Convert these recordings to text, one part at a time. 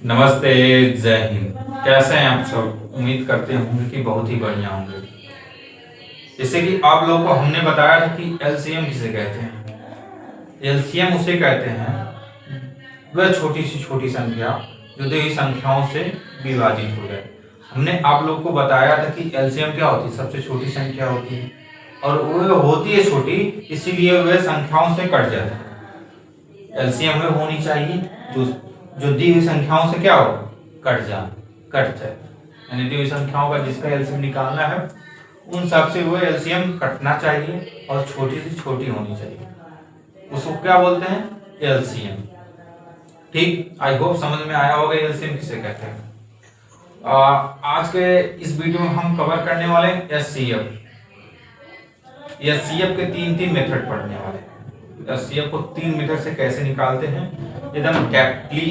नमस्ते। जय हिंद। कैसे हैं आप सब? उम्मीद करते होंगे कि बहुत ही बढ़िया होंगे। जैसे कि आप लोगों को हमने बताया था कि एलसीएम किसे कहते हैं। एलसीएम उसे कहते हैं वह छोटी सी छोटी संख्या जो दो ही संख्याओं से विभाजित हो जाए। हमने आप लोगों को बताया था कि एलसीएम क्या होती है, सबसे छोटी संख्या होती है और वह होती है छोटी, इसीलिए वह संख्याओं से कट जाती है। एलसीएम में होनी चाहिए जो जो दी हुई संख्याओं से क्या हो, कट जाए। यानी दी हुई संख्याओं का जिसका एलसीएम निकालना है उन सब से वो एलसीएम कटना चाहिए और छोटी से छोटी होनी चाहिए। उसको क्या बोलते हैं? एलसीएम। ठीक, आई होप समझ में आया होगा एलसीएम किसे कहते हैं। आज के इस वीडियो में हम कवर करने वाले हैं एचसीएफ। एचसीएफ के तीन मेथड पढ़ने वाले हैं। एचसीएफ को 3 मेथड से कैसे निकालते हैं एकदम डेप्थली,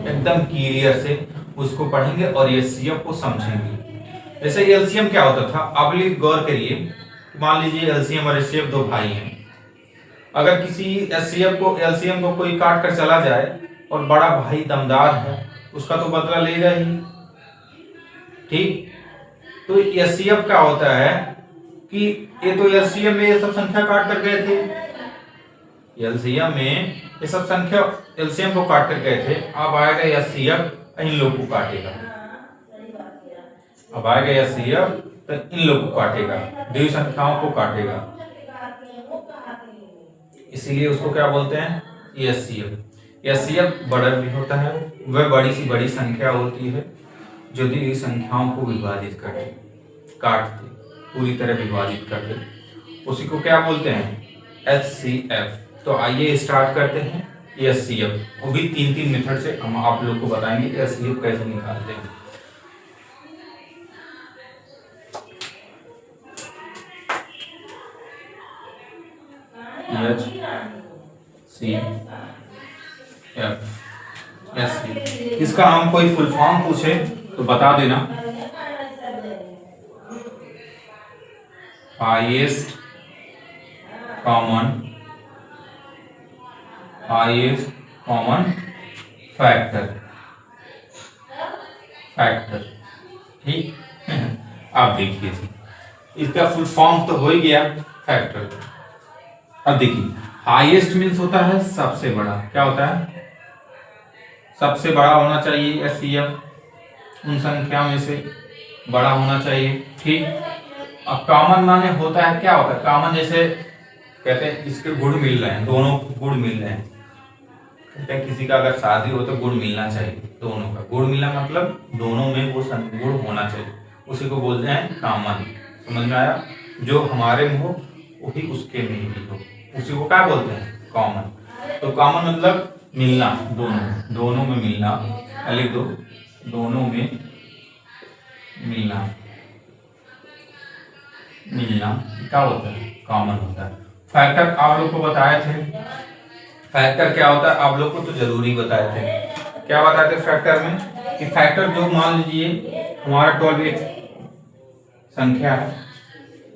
एकदम क्लियर से उसको पढ़ेंगे और एचसीएफ को समझेंगे। जैसे एलसीएम क्या होता था, आप लोग गौर करिए। मान लीजिए एलसीएम और एचसीएफ दो भाई हैं। अगर किसी एचसीएफ को एलसीएम को कोई काट कर चला जाए और बड़ा भाई दमदार है, उसका तो बदला लेगा ही। ठीक, तो एचसीएफ क्या होता है कि ये तो एलसीएम में ये सब संख्या काट कर गए थे, एलसीएम में ये सब संख्या एलसीएम को काट कर गए थे। अब आएगा एचसीएफ इन लोग को काटेगा। अब आएगा एचसीएफ तो इन लोग को काटेगा, दो संख्याओं को काटेगा, इसीलिए उसको क्या बोलते हैं? एचसीएफ। एचसीएफ बड़ा भी होता है, वह बड़ी सी बड़ी संख्या होती है जो दी संख्याओं को विभाजित कर दे, काट दे, पूरी तरह विभाजित कर दे, उसी को क्या बोलते हैं? एचसीएफ। तो आइए स्टार्ट करते हैं एचसीएफ। वो भी तीन मेथड से हम आप लोग को बताएंगे एचसीएफ कैसे निकालते हैं। इसका हम कोई फुल फॉर्म पूछे तो बता देना। Highest common factor. ठीक अब देखिए इसका फुल फॉर्म तो हो ही गया फैक्टर। अब देखिए हाईएस्ट मीन्स होता है सबसे बड़ा। क्या होता है? सबसे बड़ा होना चाहिए एचसीएफ, उन संख्या में से बड़ा होना चाहिए। ठीक, अब कॉमन माने होता है, क्या होता है कॉमन? जैसे कहते हैं इसके गुण मिल रहे हैं, दोनों गुण मिल रहे हैं। कहते हैं किसी का अगर शादी हो तो गुण मिलना चाहिए, दोनों का गुण मिलना मतलब दोनों में वो गुण होना चाहिए, उसी को बोलते हैं कॉमन। समझ में आया? जो हमारे में हो वही उसके में भी हो, उसी को क्या बोलते हैं? कॉमन। तो कॉमन मतलब मिलना, दोनों में मिलना। लिख दो, दोनों में मिलना क्या होता है? कॉमन होता है। फैक्टर आप लोग को बताए थे। फैक्टर क्या होता है आप लोग को तो जरूरी बताए थे। क्या बताए थे फैक्टर में? कि फैक्टर जो मान लीजिए हमारा 12 एक संख्या है,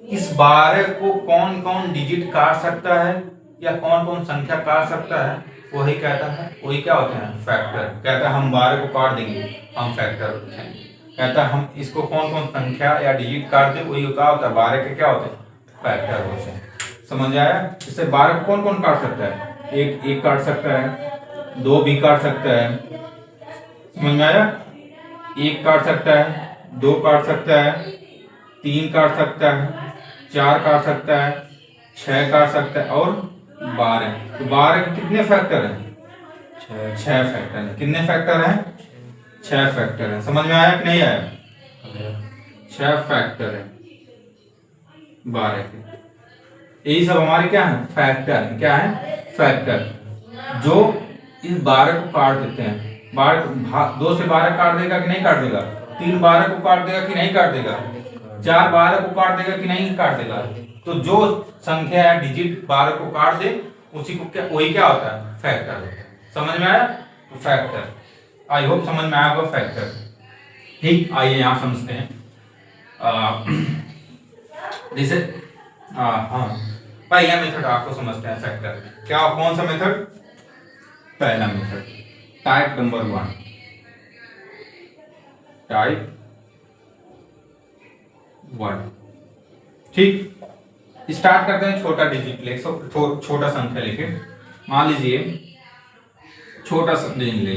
इस 12 को कौन कौन डिजिट काट सकता है या कौन कौन संख्या काट सकता है, वही कहता है, वही क्या होता है? फैक्टर। कहता है हम 12 को काट देंगे, हम फैक्टर उठाएंगे। कहता है हम इसको कौन कौन संख्या या डिजिट काट दे, वही क्या होता है? 12 के क्या होते हैं? फैक्टर होते हैं। समझ आया? इससे 12 को कौन कौन काट सकता है? एक काट सकता है, 2 भी काट सकता है। समझ में आया? 1 काट सकता है, 2 काट सकता है, 3 काट सकता है, 4 काट सकता है, 6 काट सकता है और 12। तो 12 के कितने फैक्टर हैं? 6 फैक्टर हैं। कितने फैक्टर हैं? 6 फैक्टर हैं। समझ में आया कि नहीं आया? 6 फैक्टर है 12 के। यही सब हमारे क्या है? फैक्टर है। क्या है? फैक्टर। जो इस 12 को काट देते हैं। 2 से 12 काट देगा कि नहीं काट देगा? 3 12 को काट देगा कि नहीं काट देगा? 4 12 को काट देगा कि नहीं काट देगा? तो जो संख्या है डिजिट 12 को काट दे, उसी को क्या, वही क्या होता है? फैक्टर होता है। समझ में आया? तो फैक्टर, आई होप समझ में आया होगा फैक्टर। ठीक, आइए यहां समझते हैं। जैसे हाँ, पहला मेथड आपको समझते हैं फैक्टर। क्या, कौन सा मेथड? पहला मेथड, टाइप नंबर 1। टाइप 1। ठीक, स्टार्ट करते हैं छोटा डिजिट ले, छोटा संख्या लेके। मान लीजिए छोटा संख्या ले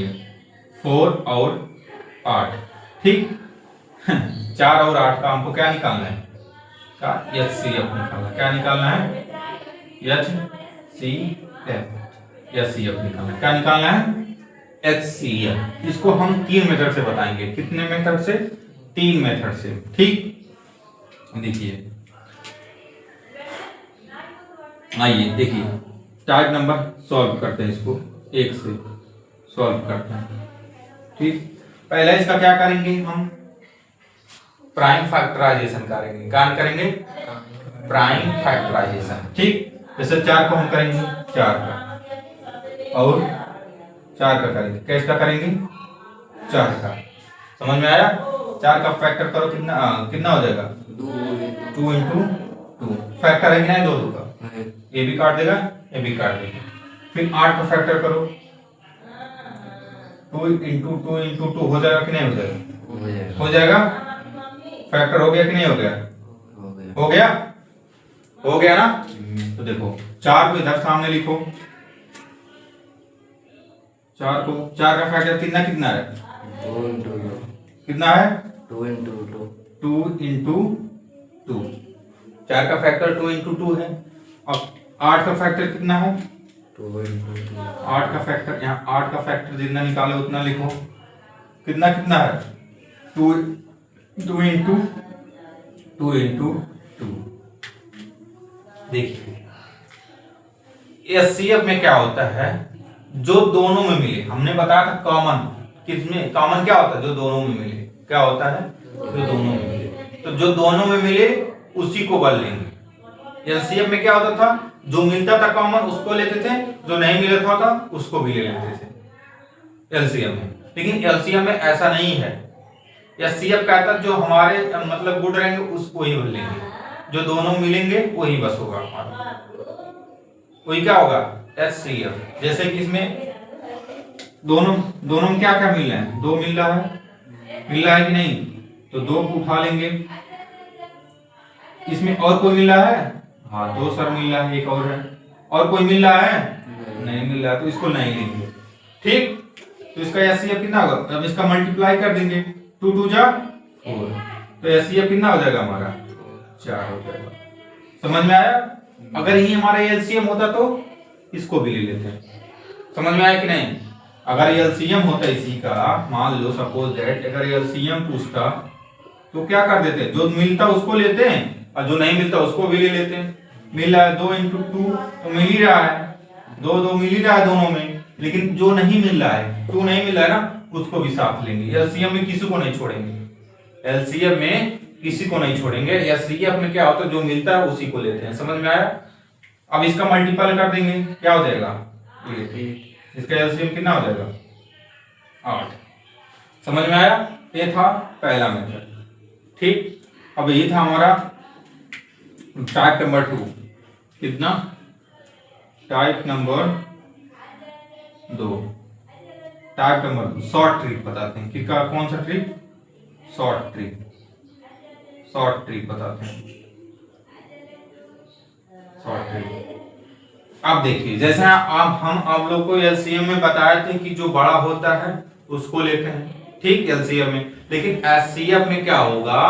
4 और 8। ठीक 4 और 8 का हमको क्या निकालना है? का HCF निकालना है। क्या निकालना है? HCF निकालना है। क्या निकालना है? HCF। इसको हम 3 मेथड से बताएंगे। कितने मेथड से? 3 मेथड से। ठीक, देखिए आइए देखिए टाइप नंबर सॉल्व करते हैं, इसको 1 से सॉल्व करते हैं। ठीक, पहले इसका क्या करेंगे? हम प्राइम फैक्टराइजेशन करेंगे। क्या करेंगे? Prime factorization. ठीक, जैसे 4 को हम करेंगे 4 का और 4 का करेंगे। कैसे करेंगे? 4 का। समझ में आया? 4 का फैक्टर करो, कितना कितना हो जाएगा? 2 इंटू 2। फैक्टर है कि नहीं? 2 का ये भी काट देगा, ये भी काट देगा। फिर 8 का फैक्टर करो, 2 इंटू 2 इंटू 2 हो जाएगा कि नहीं हो जाएगा? हो जाएगा। फैक्टर हो गया कि नहीं हो गया? हो गया, हो गया ना। तो देखो 4 को इधर सामने लिखो, 4 को, 4 का फैक्टर कितना कितना है? 2 इंटू 2। कितना है? 2 इंटू 2। 2 इंटू 2। 4 का फैक्टर 2 इंटू 2 है। अब 8 का फैक्टर कितना है? 2 इंटू 2। 8 का फैक्टर, यहाँ 8 का फैक्टर जितना निकाले उतना लिखो। कितना कितना है? 2 इंटू 2। देखिए HCF में क्या होता है? जो दोनों में मिले, हमने बताया था कॉमन। किसमें कॉमन क्या होता है? जो दोनों में मिले। क्या होता है? जो दोनों में मिले। तो जो दोनों में मिले उसी को बल लेंगे। LCM में क्या होता था? जो मिलता था कॉमन उसको लेते थे, जो नहीं मिलता था उसको भी ले लेते थे LCM में। लेकिन LCM में ऐसा नहीं है। HCF कहता है जो हमारे मतलब गुड रहेंगे उसको ही लेंगे, जो दोनों मिलेंगे वही बस होगा हमारा, वही क्या होगा? HCF। जैसे कि इसमें दोनों में क्या क्या मिल रहा है? 2 मिल रहा है, मिल रहा है कि नहीं? तो 2 को उठा लेंगे। इसमें और कोई मिल रहा है? हाँ 2 सर मिल रहा है, एक और है। और कोई मिल रहा है? नहीं मिल रहा, तो इसको नहीं लेंगे। ठीक, तो इसका HCF कितना होगा? अब इसका मल्टीप्लाई कर देंगे, 2 2 जा 4, तो HCF कितना हो जाएगा हमारा? 4 हो जाएगा। समझ में आया? अगर ये हमारा LCM होता तो इसको भी ले लेते हैं। समझ में आया कि नहीं? अगर LCM होता इसी का, मान लो सपोज दैट अगर LCM पूछता तो क्या कर देते हैं? जो मिलता उसको लेते हैं और जो नहीं मिलता उसको भी ले लेते हैं। मिल रहा है 2 इंटू 2 तो मिल ही रहा है, 2 मिल ही रहा है दोनों में। लेकिन जो नहीं मिल रहा है, 2 नहीं मिल रहा है ना, उसको भी साथ लेंगे। LCM में किसी को नहीं छोड़ेंगे। LCM में किसी को नहीं छोड़ेंगे। HCF में क्या होता है? जो मिलता है उसी को लेते हैं। समझ में आया? अब इसका मल्टीपल कर देंगे, क्या हो जाएगा? 8। इसका LCM कितना हो जाएगा? 8। समझ में आया? ये था पहला मेथड। ठीक, अब ये था हमारा टाइप नंबर 2। कितना? Type number 2। Type number 2 short trick बताते हैं कि कौन सा trick? Short trick. Short trick बताते हैं, शॉर्ट ट्रिक। अब देखिए जैसे हम लोग को LCM में बताए थे कि जो बड़ा होता है उसको लेते हैं। ठीक, LCM में। लेकिन HCF में क्या होगा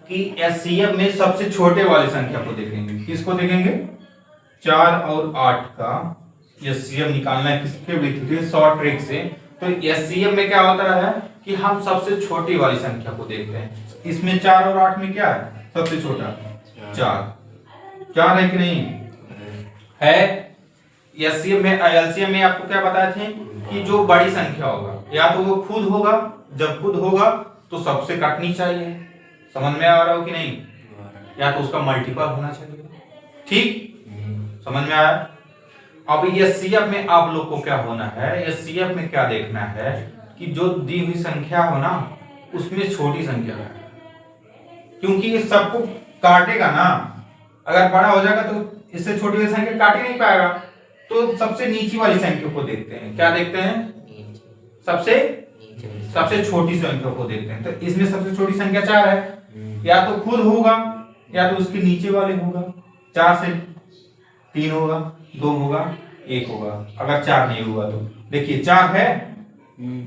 कि HCF में सबसे छोटे वाली संख्या को देखेंगे। किसको देखेंगे? 4 और 8 का HCF निकालना है। किसके विधि? शॉर्ट ट्रिक से। तो HCF में क्या होता है कि हम सबसे छोटी वाली संख्या को देखते हैं। इसमें 4 और 8 में क्या है? सबसे छोटा 4 है कि नहीं है? LCM में आपको क्या बताए थे कि जो बड़ी संख्या होगा या तो वो खुद होगा, जब खुद होगा तो सबसे कटनी चाहिए। समझ में आ रहा हो कि नहीं? या तो उसका मल्टीपल होना चाहिए। ठीक, समझ में आया? अब HCF में आप लोग को क्या होना है? HCF में क्या देखना है कि जो दी हुई संख्या हो ना उसमें छोटी संख्या है, क्योंकि ये सबको काटेगा ना। अगर बड़ा हो जाएगा तो इससे छोटी वाली संख्या काट ही नहीं पाएगा। तो सबसे नीचे वाली संख्या को देखते हैं। क्या देखते हैं? सबसे सबसे छोटी संख्या को देखते हैं। तो इसमें सबसे छोटी संख्या 4 है, या तो खुद होगा या तो उसके नीचे वाले होगा। 4 से 3 होगा, 2 होगा, 1 होगा। अगर 4 नहीं हुआ तो देखिए 4 है,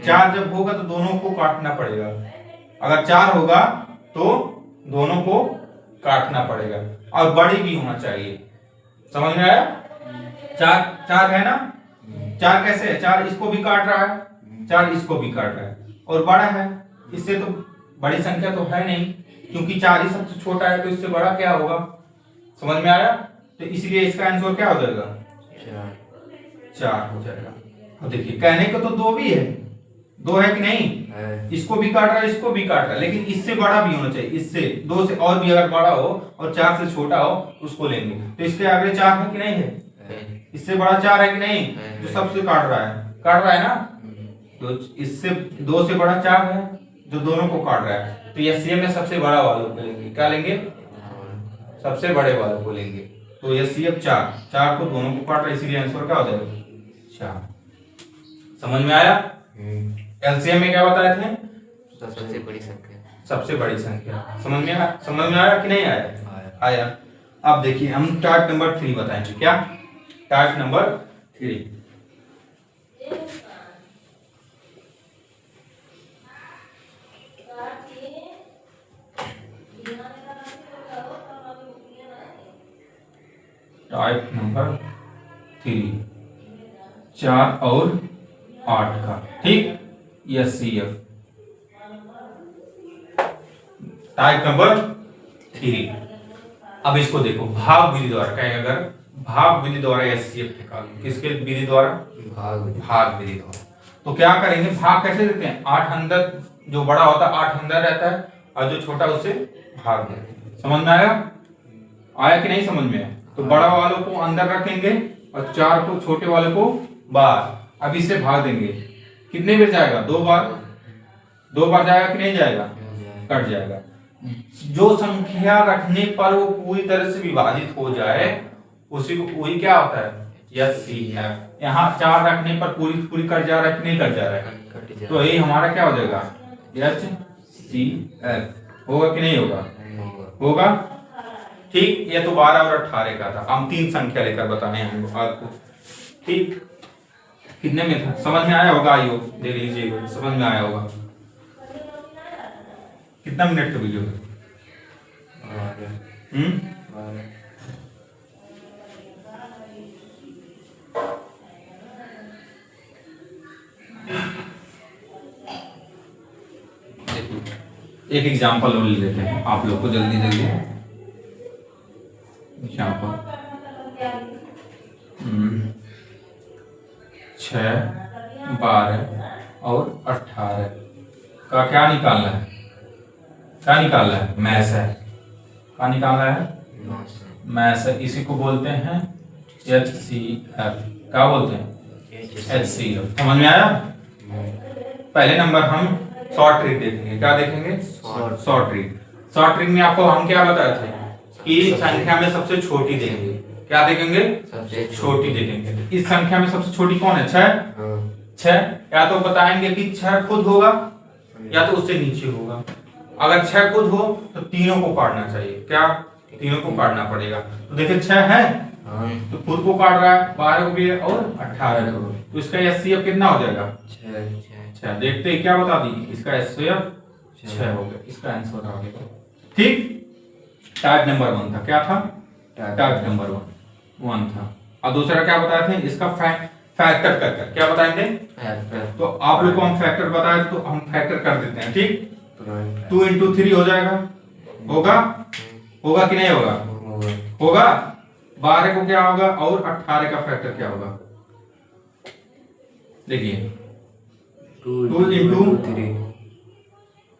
4 जब होगा तो दोनों को काटना पड़ेगा। अगर 4 होगा तो दोनों को काटना पड़ेगा और बड़ी भी होना चाहिए। समझ में आया? 4 है ना, 4 कैसे है? 4 इसको भी काट रहा है, 4 इसको भी काट रहा है और बड़ा है। इससे तो बड़ी संख्या तो है नहीं, क्योंकि 4 ही सबसे छोटा है, तो इससे बड़ा क्या होगा? समझ में आया? तो इसलिए इसका आंसर क्या हो जाएगा? 4 हो जाएगा। और देखिए कहने को तो 2 भी है, 2 है कि नहीं? इसको भी काट रहा है, इसको भी काट रहा है, लेकिन इससे बड़ा भी होना चाहिए। इससे 2 से और भी अगर बड़ा हो और 4 से छोटा हो उसको लेंगे। तो इसके आगे 4 है कि नहीं है? इससे बड़ा 4 है कि नहीं? जो सबसे काट रहा है ना। तो इससे 2 से बड़ा 4 है जो दोनों को काट रहा है। तो एचसीएफ में सबसे बड़ा वालों को लेंगे। क्या लेंगे? सबसे बड़े वालों को लेंगे। तो एचसीएफ 4 को दोनों को काट रहा है, इसीलिए आंसर क्या हो जाएगा? 4। समझ में आया? एलसीएम में क्या बताए थे? सबसे बड़ी संख्या। सबसे बड़ी संख्या। समझ में आया कि नहीं आया? आया। अब देखिए हम टास्क नंबर 3 बताएंगे। क्या टास्क नंबर 3? टाइप नंबर 3 4 और 8 का, ठीक? HCF type number 3। अब इसको देखो, भाग विधि द्वारा कहेंगे। अगर भाग विधि द्वारा एचसीएफ निकालो, किसके विधि द्वारा? भाग विधि द्वारा। तो क्या करेंगे? भाग कैसे देते हैं? 8 अंदर, जो बड़ा होता है 8 अंदर रहता है और जो छोटा उससे भाग देते हैं। समझ में आया कि नहीं? समझ में आया? तो बड़ा वालों को अंदर रखेंगे और 4 को, छोटे वाले को बाहर। अब इससे भाग देंगे, कितने बार जाएगा? 2 बार जाएगा कि नहीं जाएगा? कट जाएगा। जो संख्या रखने पर वो पूरी तरह से विभाजित हो जाए उसी को वही क्या होता है? एचसीएफ। यहाँ 4 रखने पर पूरी कट जा रहा है कि नहीं कट जा रहा है? तो यही हमारा क्या हो जाएगा? एचसीएफ। होगा कि नहीं होगा? होगा। ठीक। ये तो 12 और 18 का था। हम 3 संख्या लेकर बताने हैं आपको, ठीक? कितने में था? समझ में आया होगा? आइयो देख लीजिए, समझ में आया होगा। कितना मिनट का वीडियो है? एक एग्जांपल और ले लेते हैं आप लोग को, जल्दी एग्जांपल। 6 12 और 18 का क्या निकालना है? क्या निकालना है? मैथ है। क्या निकालना है? मैथ है। इसी को बोलते हैं एचसीएफ। क्या बोलते हैं? एचसीएफ। समझ में आया? पहले नंबर हम शॉर्ट ट्रिक देखेंगे। क्या देखेंगे? Short trick. शॉर्ट ट्रिक में आपको हम क्या बताए थे कि संख्या में सबसे छोटी देंगे। क्या देखेंगे? सबसे छोटी देखेंगे। इस संख्या में सबसे छोटी कौन है? 6। या तो बताएंगे कि 6 खुद होगा या तो उससे नीचे होगा। अगर 6 खुद हो तो तीनों को काटना चाहिए। क्या? तीनों को काटना पड़ेगा। तो देखिए 6 है तो खुद को काट रहा है, 12 को भी है और 18 को। तो इसका एचसीएफ कितना हो जाएगा? 6। देखते हैं क्या बता दी। इसका एचसीएफ 6 हो गया। इसका आंसर आ गया, ठीक? टाइप नंबर 1 था। क्या था? टाइप नंबर 1 था। और दूसरा क्या बताए थे? इसका फैक्टर कर क्या बताएंगे? तो आप लोग को हम फैक्टर बताए तो हम फैक्टर कर देते हैं, ठीक? 2 into 3 हो जाएगा। होगा कि नहीं होगा? होगा। 12 को क्या होगा और 18 का फैक्टर क्या होगा? देखिए 2 into 3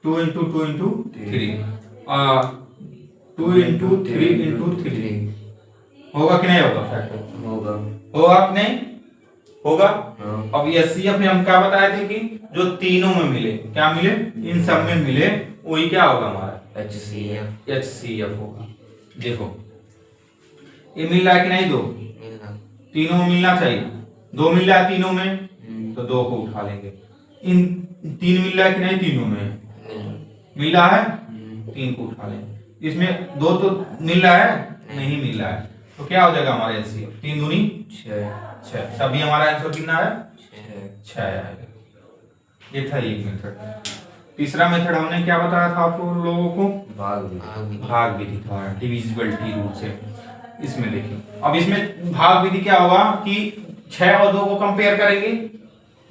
2 into 2 into 3 2 into 3 into 3 होगा कि नहीं होगा? फैक्टर होगा कि नहीं होगा? अब एचसीएफ में हम क्या बताए थे कि जो तीनों में मिले, क्या मिले? इन सब में मिले, वही क्या होगा हमारा? एचसीएफ होगा। देखो ये मिल रहा है कि नहीं? 2 तीनों में मिलना चाहिए। 2 मिल रहा है तीनों में तो 2 को उठा लेंगे। इन 3 मिल रहा है कि नहीं तीनों में? नहीं। मिल रहा है, 3 को उठा लें। इसमें 2 तो मिल रहा है, नहीं मिल रहा है, तो क्या हो जाएगा हमारा एलसीएम? 3 दूनी 6। तभी हमारा आंसर कितना है? 6 आएगा। ये था एक मेथड। तीसरा मेथड हमने क्या बताया था आपको लोगों को? भाग विधि था, डिविजिबिलिटी रूल से। इसमें देखिए, अब इसमें भाग विधि क्या होगा कि 6 और 2 को कंपेयर करेंगे,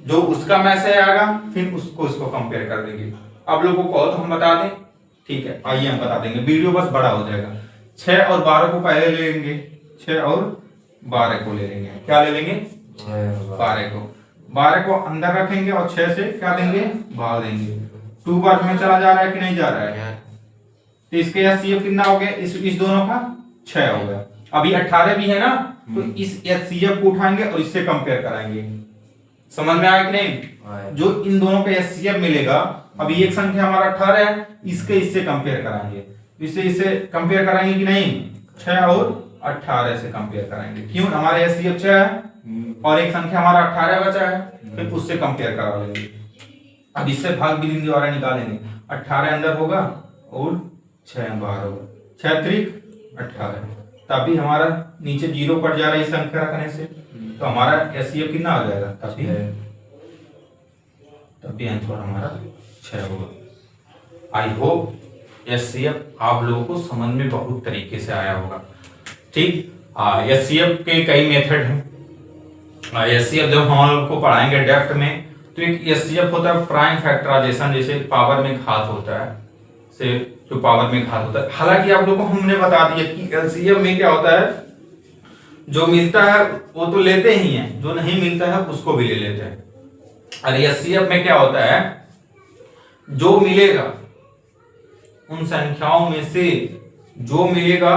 जो उसका मैसेज आएगा फिर उसको इसको कंपेयर कर देंगे। अब लोगों को तो हम बता दें, ठीक है, आइए हम बता देंगे, वीडियो बस बड़ा हो जाएगा। 6 और 12 को पहले ले लेंगे, 6 और 12 को ले लेंगे। क्या ले लेंगे? 12 को अंदर रखेंगे और 6 से क्या देंगे? भाग देंगे। 2 बार में चला जा रहा है कि नहीं जा रहा है? तो इसके एचसीएफ कितना हो गया? इस दोनों का 6 हो गया। अभी 18 भी है ना, तो इस एचसीएफ को उठाएंगे और इससे कंपेयर कराएंगे। समझ में आया कि नहीं? जो इन दोनों का एचसीएफ मिलेगा, अभी एक संख्या हमारा 18 है, इससे कंपेयर कराएंगे। इससे कंपेयर कराएंगे कि नहीं? 6 और 18 से कंपेयर कराएंगे। क्यों? हमारे एचसीएफ 6 है और एक संख्या हमारा 18 बचा है, फिर उससे कंपेयर करा लेंगे। अब इससे भाग विधि द्वारा निकालेंगे। 18 अंदर होगा और 6 बाहर होगा, 6 त्रिक 18। तभी हमारा नीचे 0 पड़ जा रहा है इस संख्या रखने से, तो हमारा एचसीएफ कितना आ जाएगा? तभी आंसर हमारा 6 होगा। आई होप एचसीएफ आप लोगों को समझ में बहुत तरीके से आया होगा। ठीक, एचसीएफ के कई मेथड हैं। एचसीएफ जब हम लोग को पढ़ाएंगे डेप्थ में, तो एक एचसीएफ होता है प्राइम फैक्टराइजेशन, जैसे पावर में घात होता है, से जो पावर में घात होता है। हालांकि आप लोगों को हमने बता दिया कि एलसीएम में क्या होता है, जो मिलता है वो तो लेते ही हैं, जो नहीं मिलता है उसको भी ले लेते हैं। और एचसीएफ में क्या होता है, जो मिलेगा उन संख्याओं में से जो मिलेगा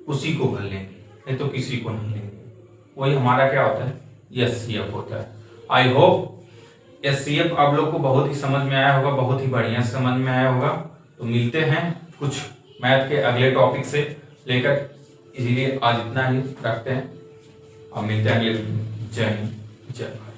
उसी को भर लेंगे, नहीं तो किसी को नहीं लेंगे। वही हमारा क्या होता है? एचसीएफ होता है। आई होप एचसीएफ आप लोग को बहुत ही समझ में आया होगा, बहुत ही बढ़िया समझ में आया होगा। तो मिलते हैं कुछ मैथ के अगले टॉपिक से लेकर, इसीलिए आज इतना ही रखते हैं और मिलते हैं अगले। जय हिंद, जय भारत।